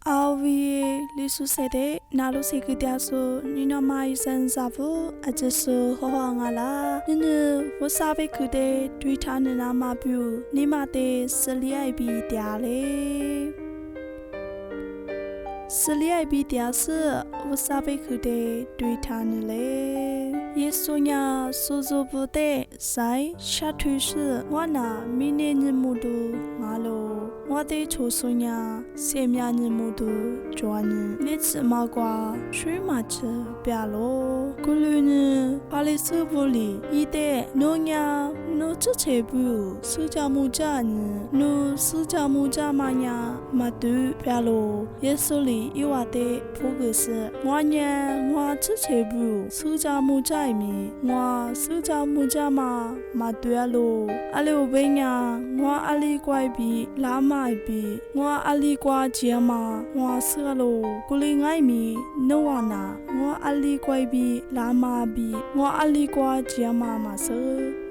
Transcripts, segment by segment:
阿维里苏塞的那路西克迪苏，你那马伊森萨夫，阿这苏好好阿拉，你我沙贝克的对他的那马表，你马的斯里埃比迪亚嘞。斯里埃比迪亚是我沙贝克的对他的嘞。耶稣呀，苏祖布的在下推是我那明年日木都阿罗。我的出孙呀，前面日木都做呢，你吃嘛瓜，水嘛吃，别咯。过来呢，把你手部里一代农呀，侬这才不，手家木家呢，侬手家木家嘛呀，嘛都别咯。耶稣里有我的普个是，我呢，我这才不，手家木家咪，我手家木家嘛对咯。阿六边呀，我阿里怪比拉嘛。比我阿里瓜姐嘛，我说咯，古里爱米诺瓦纳，我阿里瓜比拉玛比，我阿里瓜姐嘛嘛说，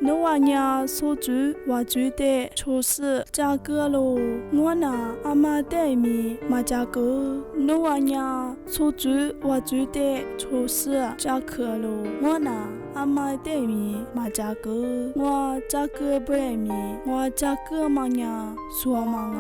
诺瓦呀所住我住的厨师价格咯，我那阿妈带米嘛价格，诺瓦呀所住我住的厨师价格咯，我那阿妈带米嘛价格，我价格不爱米，我价格嘛呀说嘛。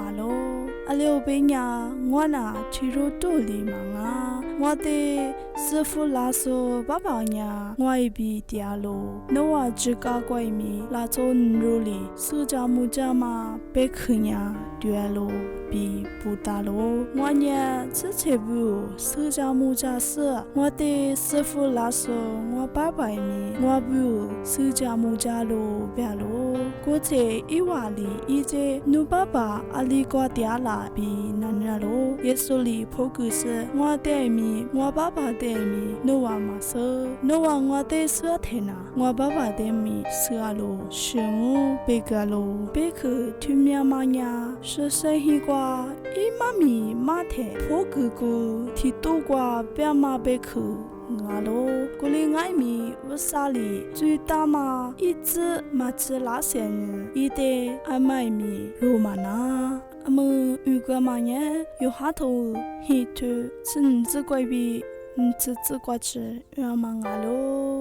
阿六边呀，我那去入肚里嘛啊，我的师傅拉说爸爸呀，我一笔掉咯，那我只搞怪米，拉做肉里，手家木家嘛，别看呀，对咯。比不大咯，我呢这才不，手家木家是我的师傅拉说，我爸爸米，我不手家木家咯，别咯，过去一瓦里一直努爸爸阿里个爹啦比难呀咯，耶稣里破故事，我的米，我爸爸的米，努瓦嘛说，努瓦我的说天呐，我爸爸的米说咯，是我别个咯，别个听面嘛呀，是生一个。伊妈咪妈太破哥哥提多瓜别妈别去阿罗古里爱米乌沙里最大嘛一只马吃拉线人一代爱买米罗马那阿们有个嘛呢有哈头黑头是你只怪比你只只瓜吃要嘛阿罗